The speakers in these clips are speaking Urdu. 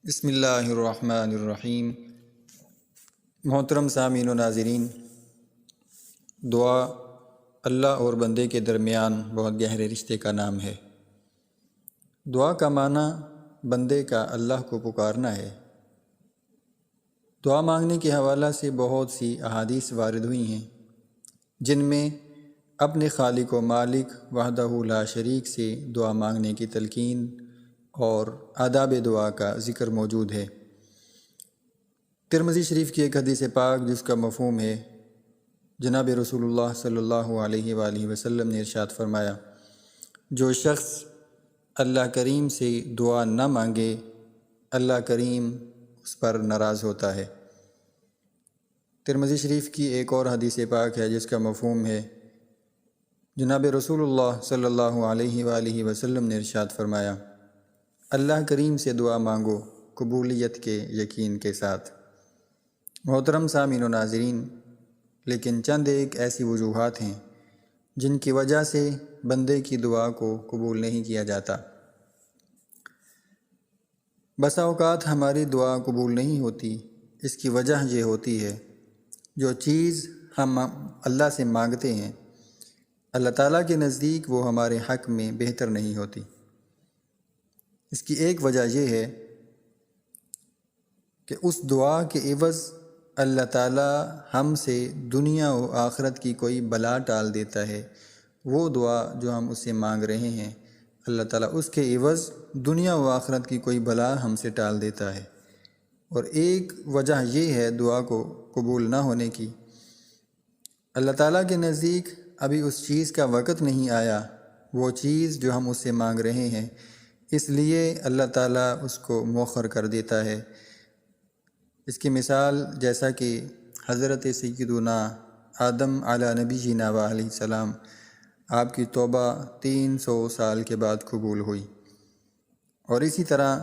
بسم اللہ الرحمن الرحیم۔ محترم سامعین و ناظرین، دعا اللہ اور بندے کے درمیان بہت گہرے رشتے کا نام ہے۔ دعا کا معنی بندے کا اللہ کو پکارنا ہے۔ دعا مانگنے کے حوالہ سے بہت سی احادیث وارد ہوئی ہیں، جن میں اپنے خالق و مالک وحدہ لا شریک سے دعا مانگنے کی تلقین اور آداب دعا کا ذکر موجود ہے۔ ترمذی شریف کی ایک حدیث پاک جس کا مفہوم ہے، جناب رسول اللہ صلی اللہ علیہ وآلہ وسلم نے ارشاد فرمایا، جو شخص اللہ کریم سے دعا نہ مانگے اللہ کریم اس پر ناراض ہوتا ہے۔ ترمذی شریف کی ایک اور حدیث پاک ہے جس کا مفہوم ہے، جناب رسول اللہ صلی اللہ علیہ وآلہ وسلم نے ارشاد فرمایا، اللہ کریم سے دعا مانگو قبولیت کے یقین کے ساتھ۔ محترم سامعین و ناظرین، لیکن چند ایک ایسی وجوہات ہیں جن کی وجہ سے بندے کی دعا کو قبول نہیں کیا جاتا۔ بسا اوقات ہماری دعا قبول نہیں ہوتی، اس کی وجہ یہ ہوتی ہے جو چیز ہم اللہ سے مانگتے ہیں اللہ تعالیٰ کے نزدیک وہ ہمارے حق میں بہتر نہیں ہوتی۔ اس کی ایک وجہ یہ ہے کہ اس دعا کے عوض اللہ تعالیٰ ہم سے دنیا و آخرت کی کوئی بلا ٹال دیتا ہے۔ وہ دعا جو ہم اس سے مانگ رہے ہیں اللہ تعالیٰ اس کے عوض دنیا و آخرت کی کوئی بلا ہم سے ٹال دیتا ہے۔ اور ایک وجہ یہ ہے دعا کو قبول نہ ہونے کی، اللہ تعالیٰ کے نزدیک ابھی اس چیز کا وقت نہیں آیا، وہ چیز جو ہم اس سے مانگ رہے ہیں، اس لیے اللہ تعالیٰ اس کو مؤخر کر دیتا ہے۔ اس کی مثال جیسا کہ حضرت سیدنا آدم علیہ نبینا علیہ السلام، آپ کی توبہ 300 سال کے بعد قبول ہوئی، اور اسی طرح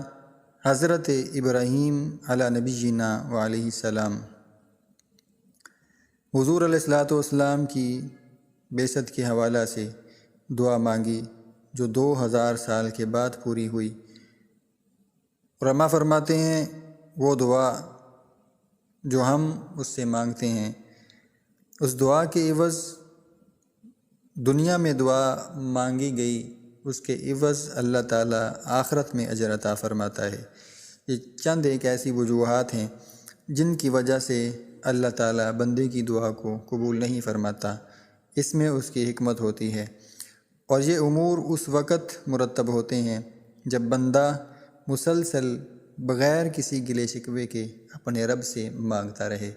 حضرت ابراہیم علیہ نبینا علیہ السلام حضور علیہ السلام کی بعثت کے حوالہ سے دعا مانگی جو 2000 سال کے بعد پوری ہوئی۔ علماء فرماتے ہیں وہ دعا جو ہم اس سے مانگتے ہیں، اس دعا کے عوض دنیا میں دعا مانگی گئی، اس کے عوض اللہ تعالیٰ آخرت میں اجر عطا فرماتا ہے۔ یہ چند ایک ایسی وجوہات ہیں جن کی وجہ سے اللہ تعالیٰ بندے کی دعا کو قبول نہیں فرماتا، اس میں اس کی حکمت ہوتی ہے، اور یہ امور اس وقت مرتب ہوتے ہیں جب بندہ مسلسل بغیر کسی گلے شکوے کے اپنے رب سے مانگتا رہے۔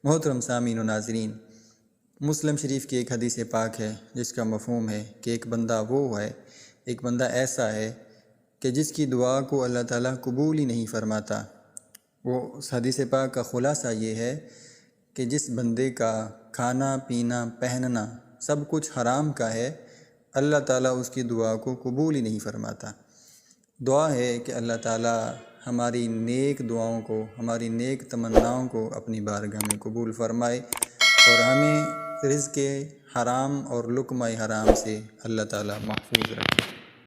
محترم سامعین و ناظرین، مسلم شریف کی ایک حدیث پاک ہے جس کا مفہوم ہے کہ ایک بندہ ایسا ہے کہ جس کی دعا کو اللہ تعالیٰ قبول ہی نہیں فرماتا۔ وہ اس حدیث پاک کا خلاصہ یہ ہے کہ جس بندے کا کھانا پینا پہننا سب کچھ حرام کا ہے، اللہ تعالیٰ اس کی دعا کو قبول ہی نہیں فرماتا۔ دعا ہے کہ اللہ تعالیٰ ہماری نیک دعاؤں کو، ہماری نیک تمناؤں کو اپنی بارگاہ میں قبول فرمائے، اور ہمیں رزق حرام اور لقمہ حرام سے اللہ تعالیٰ محفوظ رکھے۔